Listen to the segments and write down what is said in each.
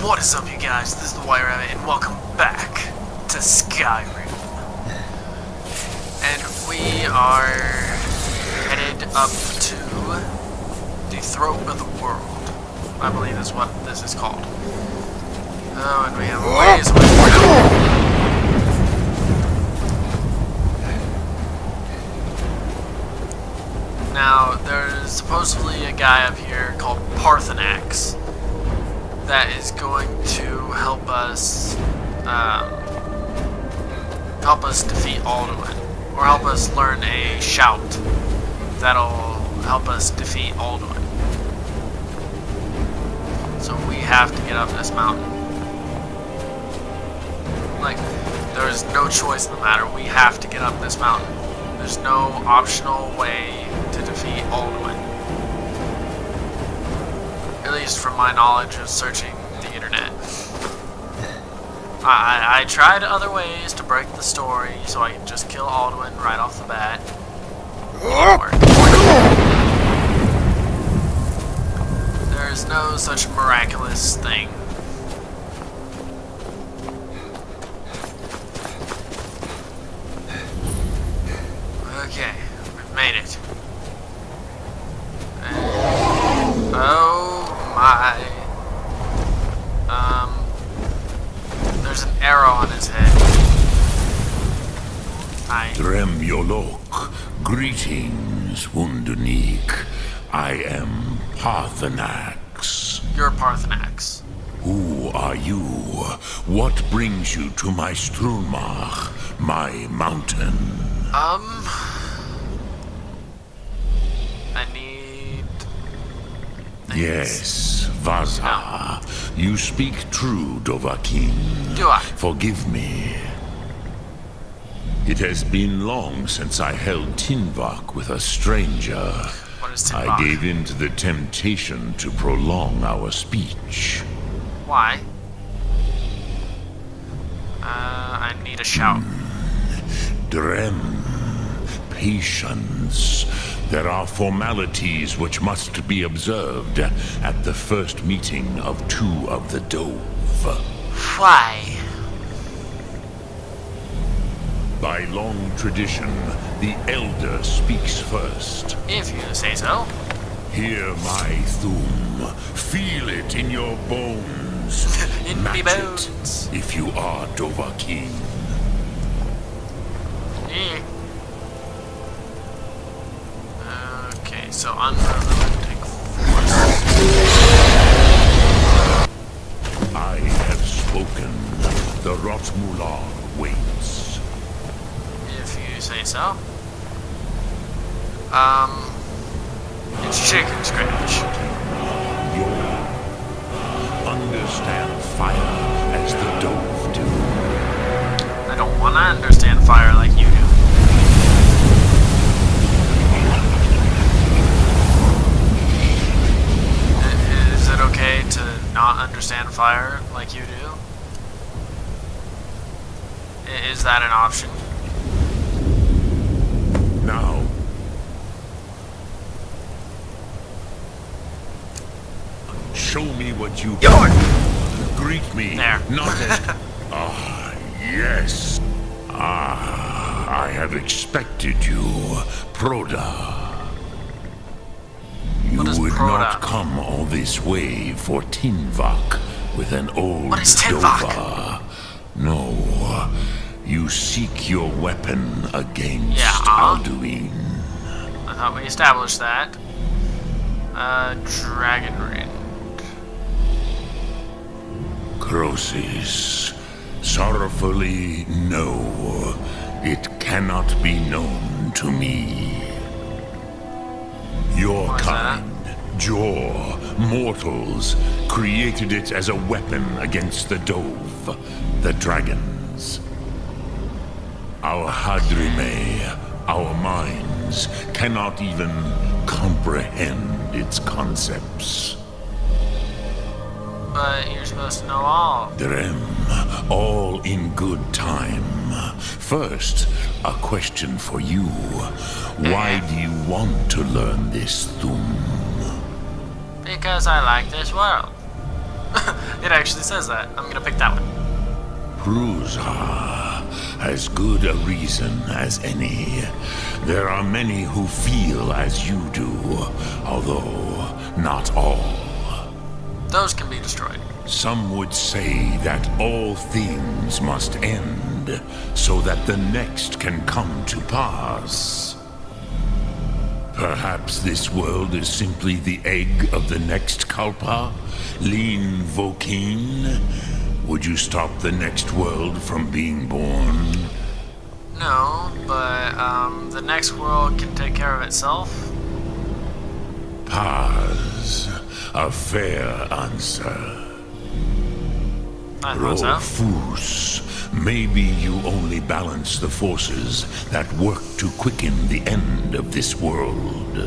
What is up, you guys? This is the Wire Rabbit, and welcome back to Skyrim. And we are headed up to the throat of the world. I believe that's what this is called. Oh, and we have ways away from it. Now, there's supposedly a guy up here called Parthenax that is going to help us defeat Alduin, or help us learn a shout that'll help us defeat Alduin. So we have to get up this mountain. Like, there is no choice in the matter. We have to get up this mountain. There's no optional way to defeat Alduin. At least from my knowledge of searching the internet. I tried other ways to break the story so I could just kill Alduin right off the bat. Didn't work. There is no such miraculous thing. Okay, we've made it. Oh my. There's an arrow on his head. Drem Yolok, greetings, Wundernik. I am Parthenax. You're Parthenax. Who are you? What brings you to my Strunmach, my mountain? I need things. Yes, Vaza. No. You speak true, Dovahkiin. Do I? Forgive me. It has been long since I held Tinvak with a stranger. What is Tinvak? I gave in to the temptation to prolong our speech. Why? I need a shout. Drem. Patience. There are formalities which must be observed at the first meeting of two of the Dove. Why? By long tradition, the Elder speaks first. If you say so. Hear my thum. Feel it in your bones. In Match me bones. it if you are Dovahkiin. Yeah. Okay, so unrelenting force. I have spoken. The Rotmular waits. If you say so. It's chicken scratch. You understand fire as the Dove do. I don't want to understand fire like you do. Is it okay to not understand fire like you do? Is that an option? Now, show me what you greet me. There. Not as yes. I have expected you, Proda. You What is would Proda? not come all this way for Tinvak with an old What is Tinvak? Dova. No, you seek your weapon against Yeah. Alduin. I thought we established that. Dragon Ring. Crosis, sorrowfully, no. It cannot be known to me. Your What is kind, Jor, mortals, created it as a weapon against the Dove, the dragons. Our Hadrime, our minds, cannot even comprehend its concepts. But you're supposed to know all. Drem, all in good time. First, a question for you. Why do you want to learn this thum? Because I like this world. It actually says that. I'm gonna pick that one. Prusa, as good a reason as any. There are many who feel as you do, although not all. Those can be destroyed. Some would say that all things must end, so that the next can come to pass. Perhaps this world is simply the egg of the next Kalpa, Lean Vokeen. Would you stop the next world from being born? No, but the next world can take care of itself. Paz, a fair answer. I thought so. Rofus, maybe you only balance the forces that work to quicken the end of this world.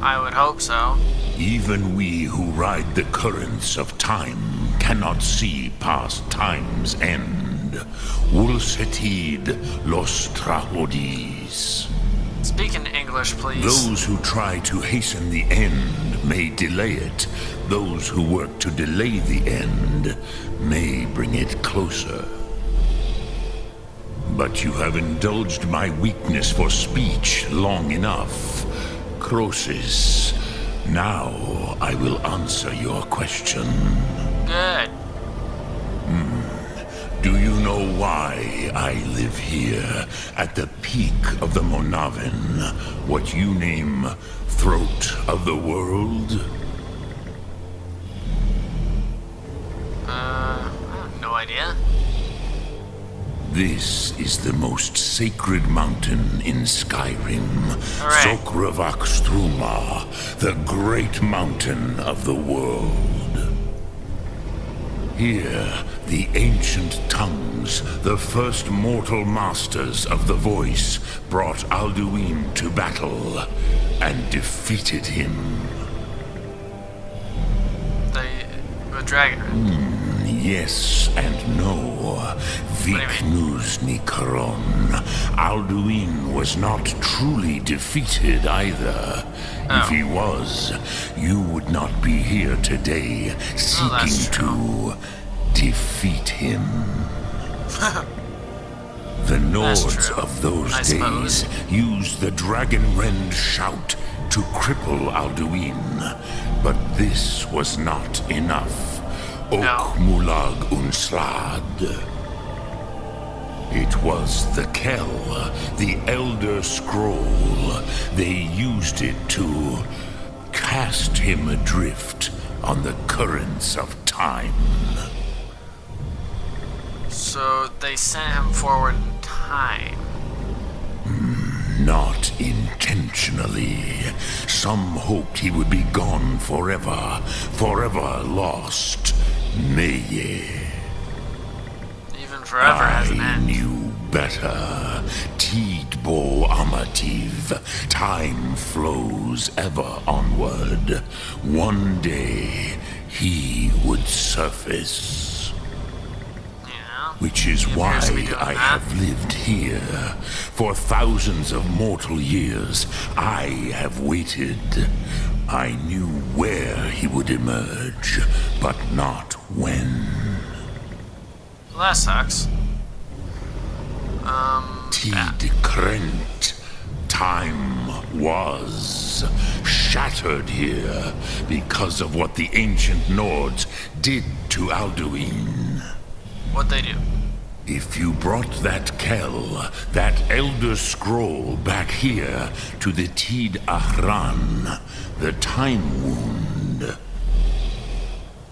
I would hope so. Even we who ride the currents of time cannot see past time's end. Wulsetid los trahodis. Speak in English, please. Those who try to hasten the end may delay it. Those who work to delay the end may bring it closer. But you have indulged my weakness for speech long enough. Croesus, now I will answer your question. Good. Do you know why I live here, at the peak of the Monavin, what you name Throat of the World? I have no idea. This is the most sacred mountain in Skyrim, Alright. Sokravaxtruma, the great mountain of the world. Here, the ancient tongues, the first mortal masters of the voice, brought Alduin to battle and defeated him. The dragon. Yes and no. Viknusnikaron. Alduin was not truly defeated either. If he was, you would not be here today seeking to defeat him. The Nords of those days used the Dragonrend shout to cripple Alduin, but this was not enough. Okmulag Unslad. It was the Kell, the Elder Scroll. They used it to cast him adrift on the currents of time. So they sent him forward in time. Not intentionally. Some hoped he would be gone forever, forever lost. Meye. Even forever has an I end. knew better. Tidbo Amativ. Time flows ever onward. One day he would surface. Yeah. Which is He why appears to be doing I that. have lived here. For thousands of mortal years, I have waited. I knew where he would emerge, but not when. Well, that sucks. Tid Krent. Time was shattered here because of what the ancient Nords did to Alduin. What'd they do? If you brought that Kell, that Elder Scroll back here to the Tid Ahran, the Time Wound,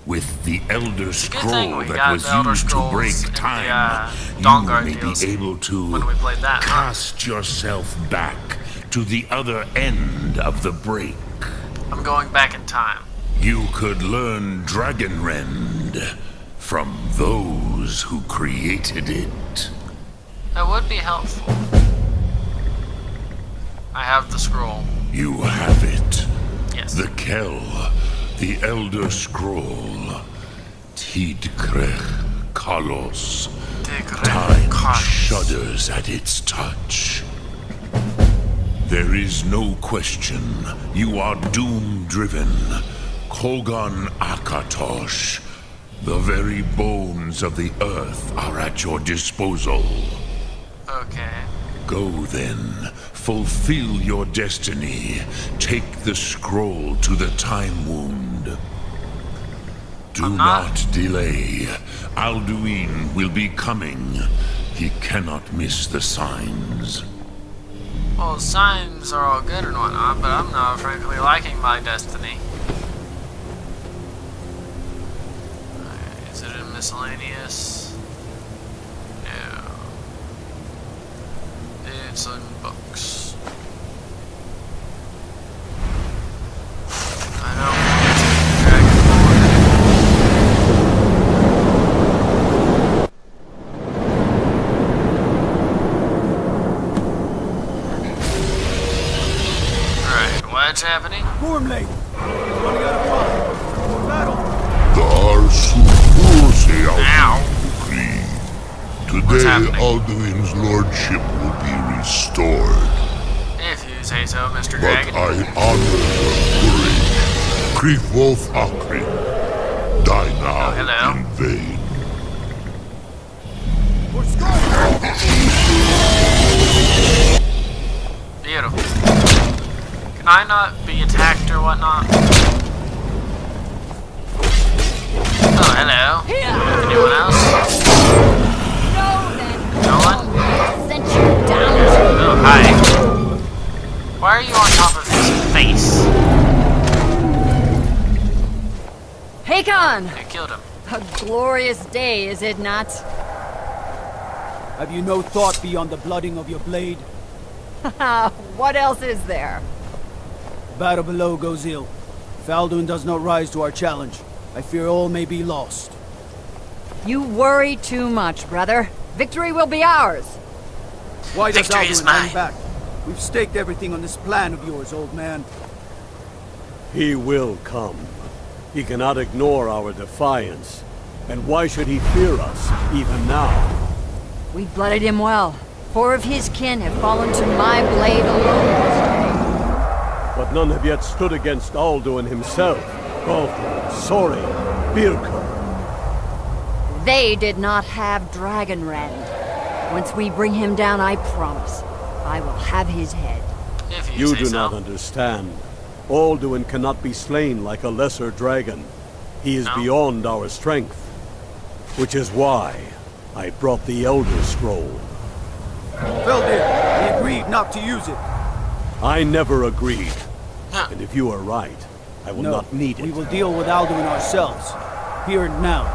with the Elder thing Scroll we that got was the Elder used to Scrolls break in the, time, you Dawnguard may be DLC able to when we played that, huh? cast yourself back to the other end of the break. I'm going back in time. You could learn Dragonrend from those who created it. That would be helpful. I have the scroll. You have it. Yes. The Kell, the Elder Scroll, Tidkrech Kalos. Time shudders at its touch. There is no question. You are doom-driven. Kogan Akatosh. The very bones of the earth are at your disposal. Okay. Go then, fulfill your destiny. Take the scroll to the time wound. Do not delay. Alduin will be coming. He cannot miss the signs. Well, signs are all good and whatnot, but I'm not frankly liking my destiny. Is it in miscellaneous? No. It's in books. I don't want to Dragonborn. Alright, what's happening? Gormley! Running out of fire! Battle! Ow! Today, Alduin's lordship will be restored. If you say so, Mr. But Dragon. I honor your courage. Kriegwolf Akri. Die now hello. in vain. We're scoring! Beautiful. Can I not be attacked or whatnot? Oh, hello. Anyone else? No one? Sent you down. Oh, hi. Why are you on top of his face? Hakon! I killed him. A glorious day, is it not? Have you no thought beyond the blooding of your blade? What else is there? Battle below goes ill. If Alduin does not rise to our challenge, I fear all may be lost. You worry too much, brother. Victory will be ours. Why does Victory is Alduin mine. hang back? We've staked everything on this plan of yours, old man. He will come. He cannot ignore our defiance. And why should he fear us, even now? We blooded him well. 4 of his kin have fallen to my blade alone. But none have yet stood against Alduin himself. Balthor, Sori, Birko. They did not have Dragonrend. Once we bring him down, I promise, I will have his head. If you, You say do so. not understand. Alduin cannot be slain like a lesser dragon. He is No. beyond our strength. Which is why I brought the Elder Scroll. Feldir, we agreed not to use it. I never agreed. Huh. And if you are right, I will No, not need it. we will deal with Alduin ourselves. Here and now.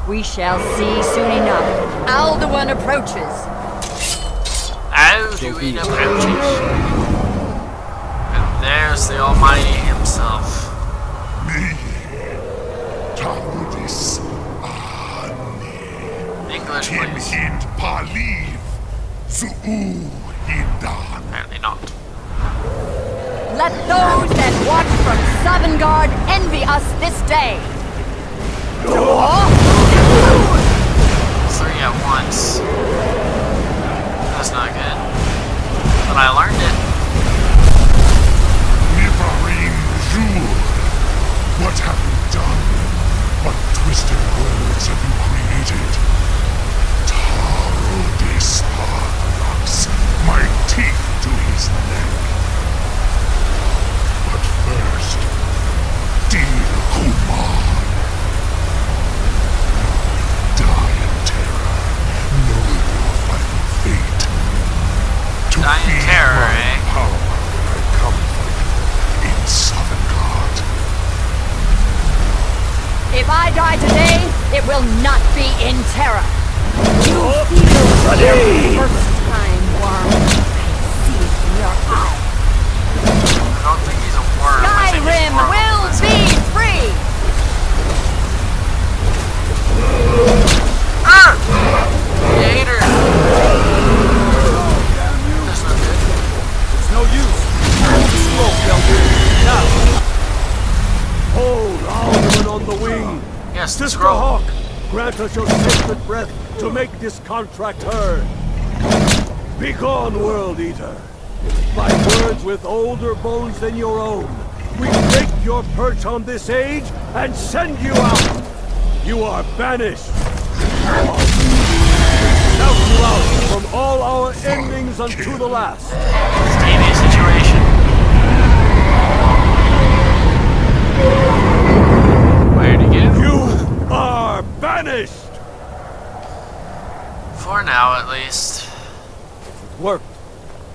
We shall see soon enough. Alduin approaches. Alduin approaches. And there's the Almighty himself. Me, Tarudis, English, Him please. Hind Paliv, Su'u Hindan. Apparently not. Let those that watch from Sovngarde envy us this day. 3 at once. That's not good. But I learned it. Nivarim Jur, what have you done? What twisted words have you created? Tarudis Parthrax, my teeth to his neck. But first, dear Kumar, die in terror, knowing your final fate. To Die in feel terror, my eh? power when I come for you in Sovngarde. If I die today, it will not be in terror. You feel for the first time, worm. I see it in your eye. I don't think he's a worm. I think he's Skyrim more of a will lizard. be free! Ah! He ate her. That's not good. It's no use. Slow, Feldir. Now. Hold Alduin on the wing! Yes, the Sister scroll. Hawk, grant us your sacred breath to make this contract heard. Begone, World Eater. By words with older bones than your own, we break your perch on this age and send you out. You are banished! Shout you out from all our endings unto the last! Stevie situation. Where'd he go? You are banished! For now, at least. It worked.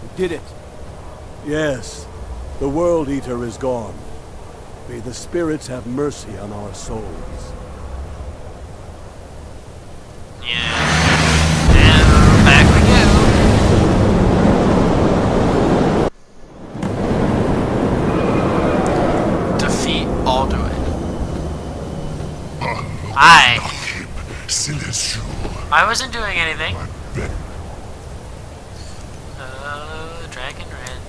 We did it. Yes, the World Eater is gone. May the spirits have mercy on our souls. Yeah. And back we go. Defeat Alduin. Hi. I wasn't doing anything. Dragon Rend.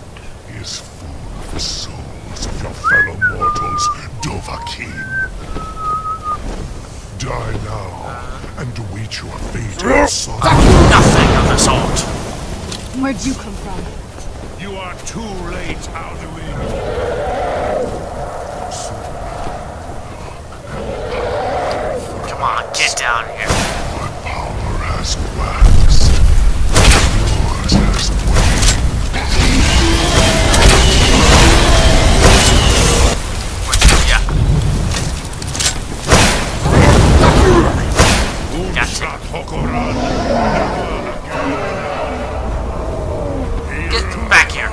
He is full of the souls of your fellow mortals, Dovahkiin. Die now, and await your fate in sorrow. Nothing of the sort. Where'd you come from? You are too late, Alduin. Come on, get down here. My power has waxed. Yours has waned. Yeah. Gotcha. Get back here.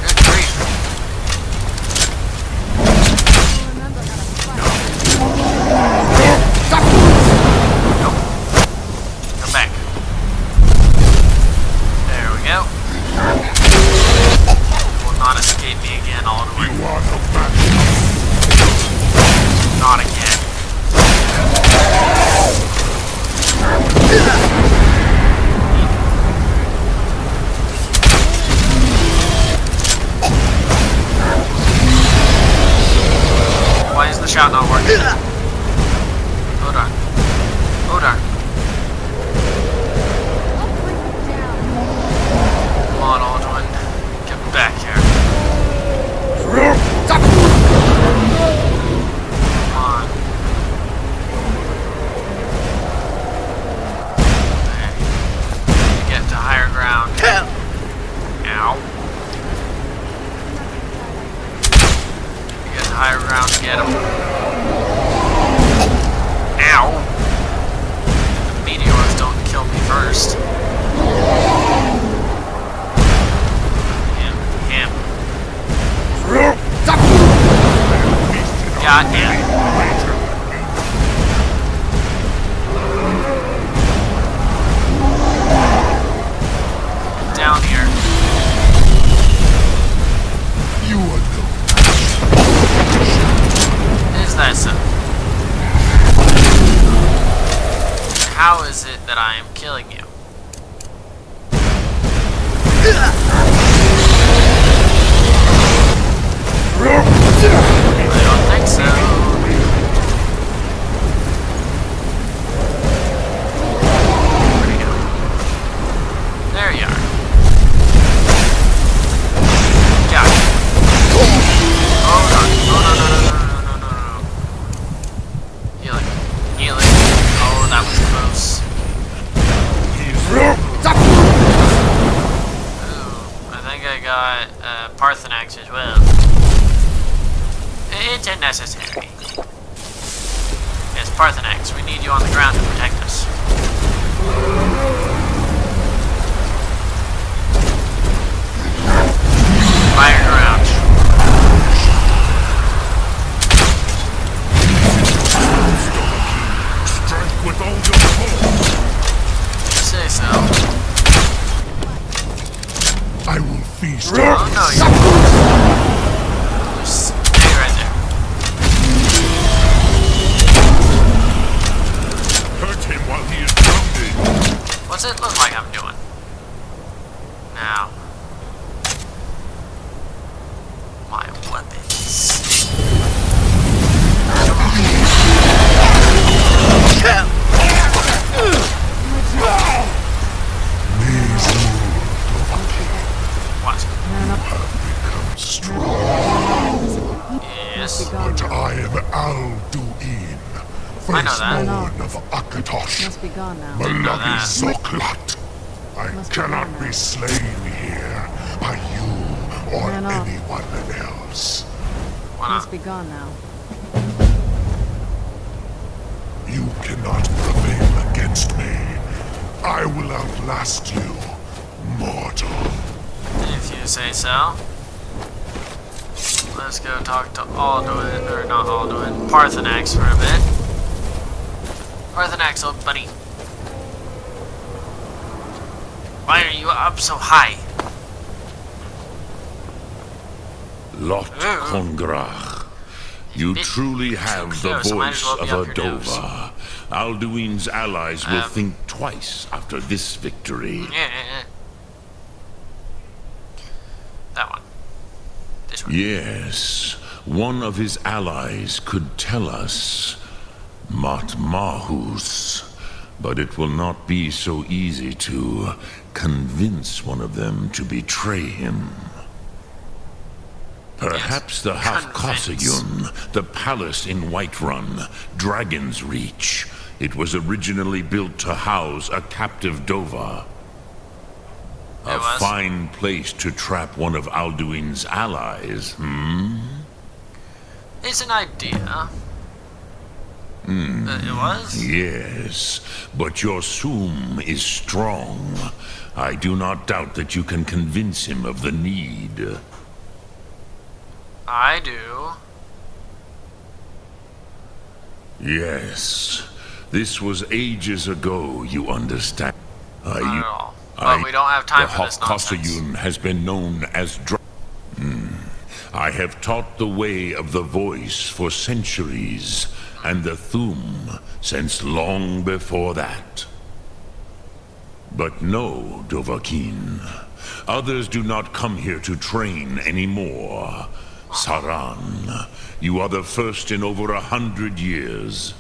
Good grief. Nope. Come back. There we go. Will not escape me again all the way. Not again. Why is the shot not working? Oh darn. Oh darn. Come on, Alduin. Get back here. Come on. There. Get to higher ground. Ow. Get to higher ground to get him. Ow. The meteors don't kill me first. Him. God damn. Down here. You are no. Is that so? How is it that I am killing you? I don't think so. Where'd he go? There you are. Got it. Oh no. No. Healing. Oh, that was close. Ooh, I think I got Parthenax as well. It's unnecessary. Yes, Parthenax, we need you on the ground to protect us. Fire ground. Strike with all your force. Say so. I will feast Oh no, you just stay right there. hurt him while he is grounded. What's it look like I'm doing? Now. My weapons. I am Alduin, I know that. firstborn of Akatosh, Must be gone now. Malagi Zoklat. I Must be cannot gone be now. slain here by you or Man off. anyone else. Why Must not? be gone now. You cannot prevail against me. I will outlast you, mortal. If you say so. Let's go talk to Alduin, or not Alduin, Parthenax for a bit. Parthenax, old buddy. Why are you up so high? Lot Kongrach. You truly have the close, might as voice well be of up a your nose. Dova. Alduin's allies will think twice after this victory. Yeah. That one. This one. Yes, one of his allies could tell us. Matmahus. But it will not be so easy to convince one of them to betray him. Perhaps the Hafkosayun, the palace in Whiterun, Dragon's Reach. It was originally built to house a captive Dova. A fine place to trap one of Alduin's allies, It's an idea. It was? Yes, but your Soom is strong. I do not doubt that you can convince him of the need. I do. Yes, this was ages ago, you understand. Not at all. But we don't have time for this nonsense. Hafkosayun has been known as I have taught the way of the voice for centuries, and the Thum since long before that. But no, Dovahkiin. Others do not come here to train anymore. Saran, you are the first in over 100 years.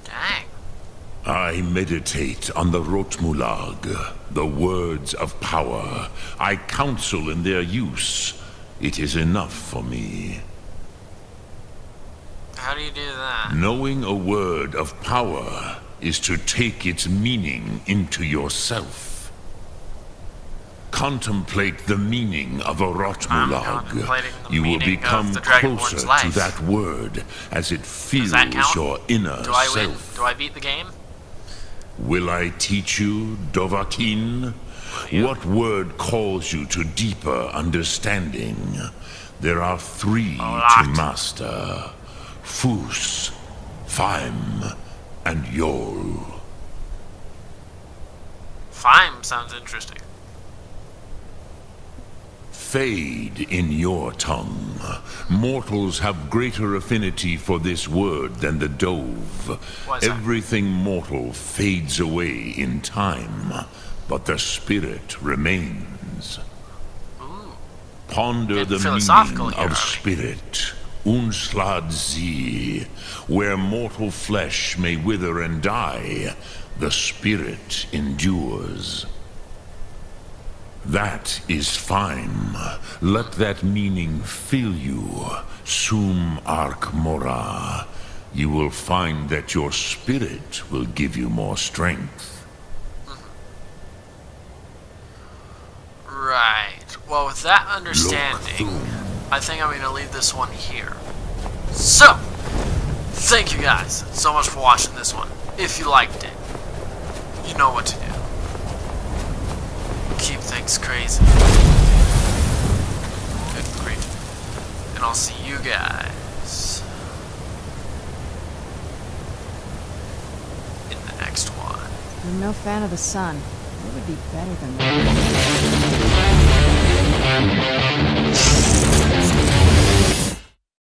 Dang. I meditate on the Rotmulag, the words of power. I counsel in their use. It is enough for me. How do you do that? Knowing a word of power is to take its meaning into yourself. Contemplate the meaning of a Rotmulag. contemplating the You will meaning become of the Dragonborn's closer to life. that word as it fills that count? your inner Do I win? self. Do I beat the game? Will I teach you, Dovahkiin? What word calls you to deeper understanding? There are 3 to master. Fus, Faim, and Yol. Fime sounds interesting. Fade in your tongue. Mortals have greater affinity for this word than the Dove. Why is that? Everything mortal fades away in time, but the spirit remains. Ooh. Ponder Getting the philosophical meaning here, of are we? spirit. Unslad Zi. Where mortal flesh may wither and die, the spirit endures. That is fine. Let that meaning fill you. Sum Ark Mora. You will find that your spirit will give you more strength. Right. Well, with that understanding, I think I'm going to leave this one here. So, thank you guys so much for watching this one. If you liked it, you know what to do. Keep things crazy. Good grief. And I'll see you guys in the next one. I'm no fan of the sun. It would be better than that.